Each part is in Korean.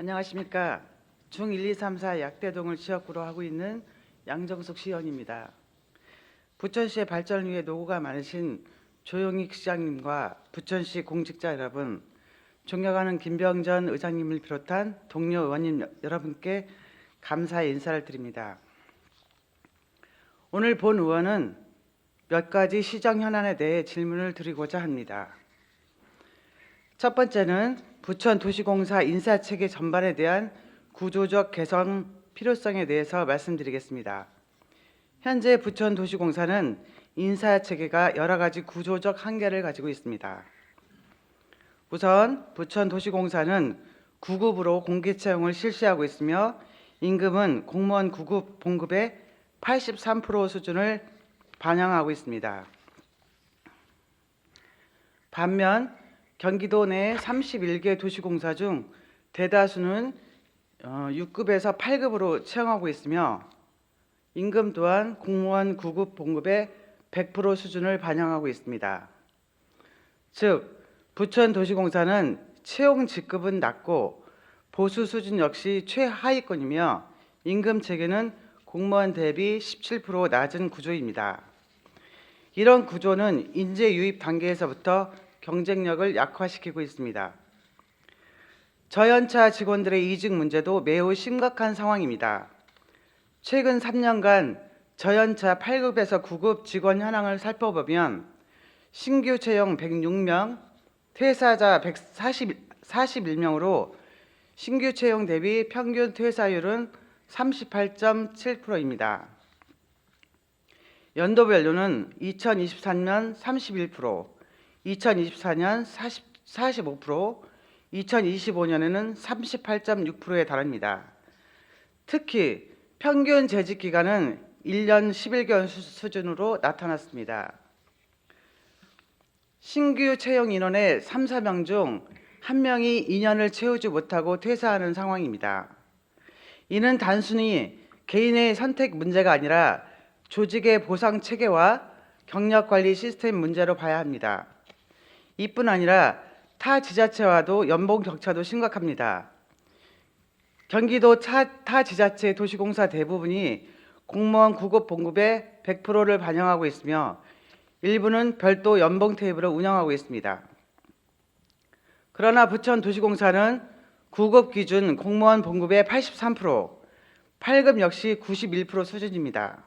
안녕하십니까. 중1, 2, 3, 4 약대동을 지역구로 하고 있는 양정숙 시의원입니다. 부천시의 발전을 위해 노고가 많으신 조용익 시장님과 부천시 공직자 여러분, 존경하는 김병전 의장님을 비롯한 동료 의원님 여러분께 감사의 인사를 드립니다. 오늘 본 의원은 몇 가지 시정 현안에 대해 질문을 드리고자 합니다. 첫 번째는 부천도시공사 인사체계 전반에 대한 구조적 개선 필요성에 대해서 말씀드리겠습니다. 현재 부천도시공사는 인사체계가 여러 가지 구조적 한계를 가지고 있습니다. 우선 부천도시공사는 9급으로 공개채용을 실시하고 있으며 임금은 공무원 9급 봉급의 83% 수준을 반영하고 있습니다. 반면 경기도 내 31개 도시공사 중 대다수는 6급에서 8급으로 채용하고 있으며 임금 또한 공무원 9급 봉급의 100% 수준을 반영하고 있습니다. 즉 부천도시공사는 채용 직급은 낮고 보수 수준 역시 최하위권이며 임금 체계는 공무원 대비 17% 낮은 구조입니다. 이런 구조는 인재 유입 단계에서부터 경쟁력을 약화시키고 있습니다. 저연차 직원들의 이직 문제도 매우 심각한 상황입니다. 최근 3년간 저연차 8급에서 9급 직원 현황을 살펴보면 신규 채용 106명, 퇴사자 141명으로 신규 채용 대비 평균 퇴사율은 38.7%입니다. 연도별로는 2023년 31%, 2024년 45%, 2025년에는 38.6%에 달합니다. 특히 평균 재직 기간은 1년 11개월 수준으로 나타났습니다. 신규 채용 인원의 3, 4명 중 1명이 2년을 채우지 못하고 퇴사하는 상황입니다. 이는 단순히 개인의 선택 문제가 아니라 조직의 보상 체계와 경력 관리 시스템 문제로 봐야 합니다. 이뿐 아니라 타 지자체와도 연봉 격차도 심각합니다. 경기도 타 지자체 도시공사 대부분이 공무원 9급 봉급의 100%를 반영하고 있으며 일부는 별도 연봉 테이블을 운영하고 있습니다. 그러나 부천도시공사는 9급 기준 공무원 봉급의 83%, 8급 역시 91% 수준입니다.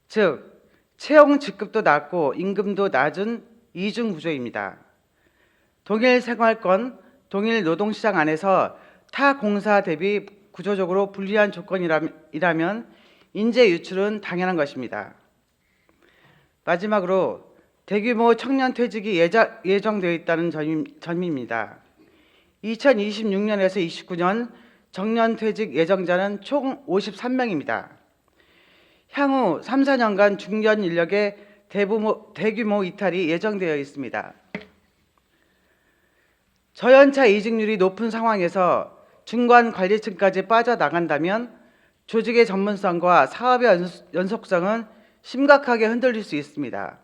즉 채용 직급도 낮고 임금도 낮은 이중 구조입니다. 동일 생활권, 동일 노동시장 안에서 타 공사 대비 구조적으로 불리한 조건이라면 인재 유출은 당연한 것입니다. 마지막으로 대규모 청년 퇴직이 예정되어 있다는 점입니다. 2026년에서 29년 정년 퇴직 예정자는 총 53명입니다. 향후 3, 4년간 중견 인력의 대규모 이탈이 예정되어 있습니다. 저연차 이직률이 높은 상황에서 중간 관리층까지 빠져나간다면 조직의 전문성과 사업의 연속성은 심각하게 흔들릴 수 있습니다.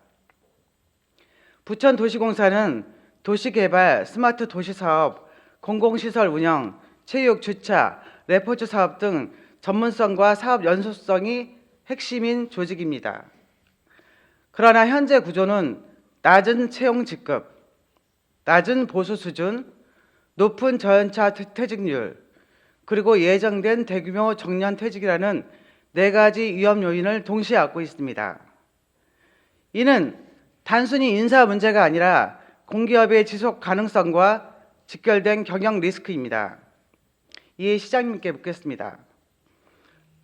부천도시공사는 도시개발, 스마트 도시사업, 공공시설 운영, 체육, 주차, 레포츠 사업 등 전문성과 사업 연속성이 핵심인 조직입니다. 그러나 현재 구조는 낮은 채용 직급, 낮은 보수 수준, 높은 저연차 퇴직률, 그리고 예정된 대규모 정년 퇴직이라는 4가지 위험 요인을 동시에 안고 있습니다. 이는 단순히 인사 문제가 아니라 공기업의 지속 가능성과 직결된 경영 리스크입니다. 이에 시장님께 묻겠습니다.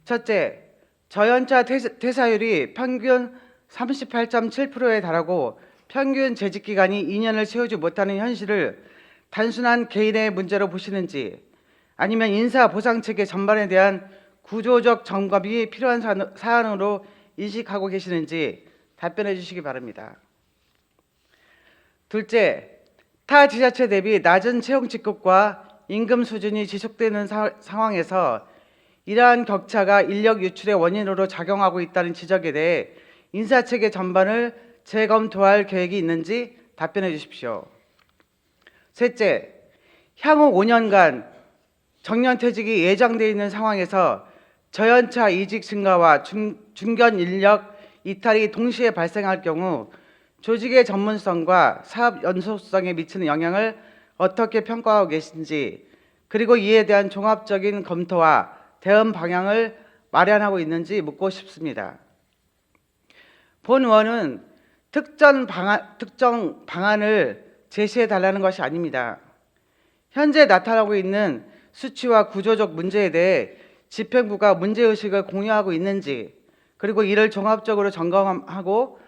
첫째, 저연차 퇴사율이 평균 38.7%에 달하고 평균 재직 기간이 2년을 채우지 못하는 현실을 단순한 개인의 문제로 보시는지 아니면 인사 보상 체계 전반에 대한 구조적 점검이 필요한 사안으로 인식하고 계시는지 답변해 주시기 바랍니다. 둘째, 타 지자체 대비 낮은 채용 직급과 임금 수준이 지속되는 상황에서 이러한 격차가 인력 유출의 원인으로 작용하고 있다는 지적에 대해 인사체계 전반을 재검토할 계획이 있는지 답변해 주십시오. 셋째, 향후 5년간 정년퇴직이 예정돼 있는 상황에서 저연차 이직 증가와 중견 인력 이탈이 동시에 발생할 경우 조직의 전문성과 사업 연속성에 미치는 영향을 어떻게 평가하고 계신지, 그리고 이에 대한 종합적인 검토와 대응 방향을 마련하고 있는지 묻고 싶습니다. 본 의원은 특정 방안을 제시해 달라는 것이 아닙니다. 현재 나타나고 있는 수치와 구조적 문제에 대해 집행부가 문제의식을 공유하고 있는지, 그리고 이를 종합적으로 점검하고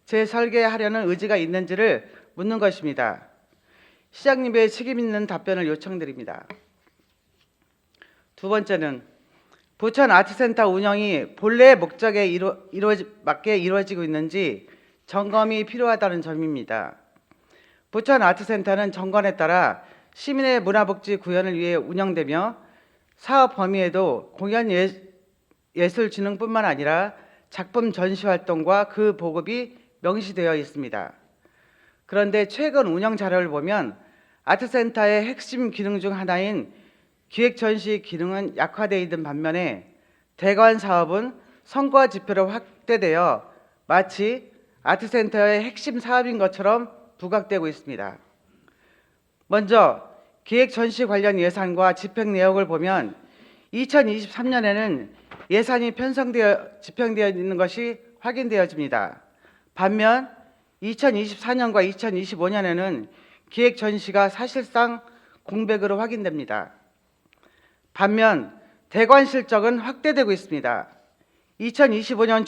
재설계하려는 의지가 있는지를 묻는 것입니다. 시장님의 책임 있는 답변을 요청드립니다. 두 번째는 부천 아트센터 운영이 본래 목적에 맞게 이루어지고 있는지 점검이 필요하다는 점입니다. 부천 아트센터는 정권에 따라 시민의 문화복지 구현을 위해 운영되며 사업 범위에도 공연예술진흥뿐만 아니라 작품 전시 활동과 그 보급이 명시되어 있습니다. 그런데 최근 운영 자료를 보면 아트센터의 핵심 기능 중 하나인 기획전시 기능은 약화되어 있는 반면에 대관 사업은 성과 지표로 확대되어 마치 아트센터의 핵심 사업인 것처럼 부각되고 있습니다. 먼저 기획전시 관련 예산과 집행 내역을 보면 2023년에는 예산이 집행되어 있는 것이 확인되어집니다. 반면 2024년과 2025년에는 기획전시가 사실상 공백으로 확인됩니다. 반면 대관 실적은 확대되고 있습니다. 2025년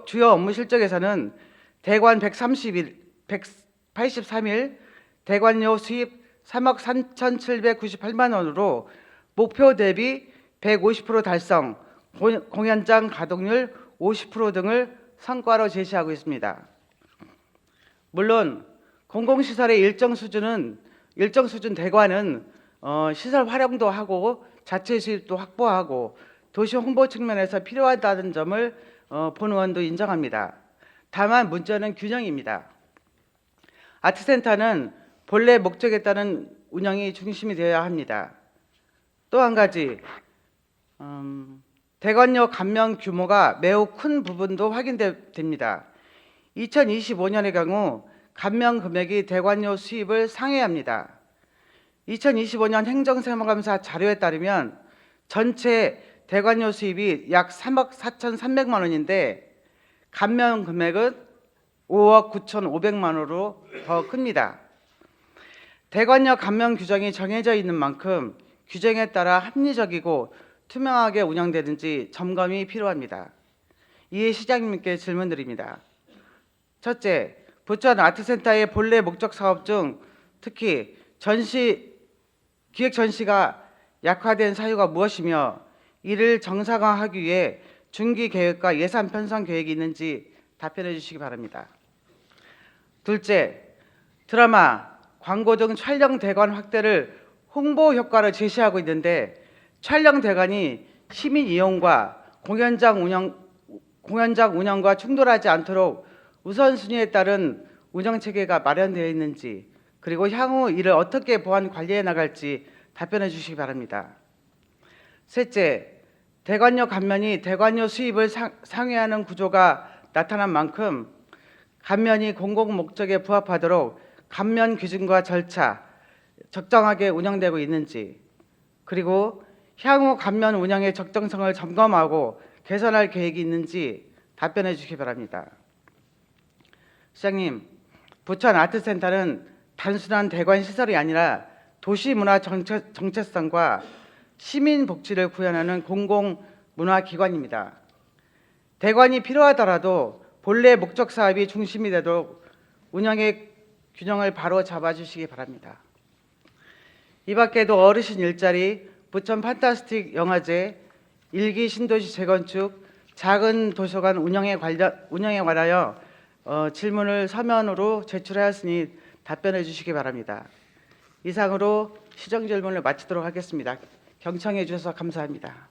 주요 업무 실적에서는 대관 183일, 대관료 수입 3억 3,798만 원으로 목표 대비 150% 달성, 공연장 가동률 50% 등을 성과로 제시하고 있습니다. 물론 공공시설의 일정 수준 대관은 시설 활용도 하고 자체 수입도 확보하고 도시 홍보 측면에서 필요하다는 점을 본 의원도 인정합니다. 다만 문제는 균형입니다. 아트센터는 본래 목적에 따른 운영이 중심이 되어야 합니다. 또 한 가지, 대관료 감면 규모가 매우 큰 부분도 확인됩니다. 2025년의 경우 감면 금액이 대관료 수입을 상회합니다. 2025년 행정세무감사 자료에 따르면 전체 대관료 수입이 약 3억 4,300만 원인데 감면 금액은 5억 9,500만 원으로 더 큽니다. 대관료 감면 규정이 정해져 있는 만큼 규정에 따라 합리적이고 투명하게 운영되는지 점검이 필요합니다. 이에 시장님께 질문드립니다. 첫째, 부천 아트센터의 본래 목적 사업 중 특히 기획 전시가 약화된 사유가 무엇이며 이를 정상화하기 위해 중기 계획과 예산 편성 계획이 있는지 답변해 주시기 바랍니다. 둘째, 드라마, 광고 등 촬영 대관 확대를 홍보 효과로 제시하고 있는데 촬영 대관이 시민 이용과 공연장 운영과 충돌하지 않도록 우선순위에 따른 운영 체계가 마련되어 있는지, 그리고 향후 이를 어떻게 보완 관리해 나갈지 답변해 주시기 바랍니다. 셋째, 대관료 감면이 대관료 수입을 상회하는 구조가 나타난 만큼 감면이 공공 목적에 부합하도록 감면 기준과 절차 적정하게 운영되고 있는지, 그리고 향후 감면 운영의 적정성을 점검하고 개선할 계획이 있는지 답변해 주시기 바랍니다. 시장님, 부천 아트센터는 단순한 대관 시설이 아니라 도시문화 정체성과 시민 복지를 구현하는 공공문화기관입니다. 대관이 필요하더라도 본래 목적 사업이 중심이 되도록 운영의 균형을 바로 잡아주시기 바랍니다. 이 밖에도 어르신 일자리, 부천 판타스틱 영화제, 일기 신도시 재건축, 작은 도서관 운영에 관하여 질문을 서면으로 제출하였으니 답변해 주시기 바랍니다. 이상으로 시정 질문을 마치도록 하겠습니다. 경청해 주셔서 감사합니다.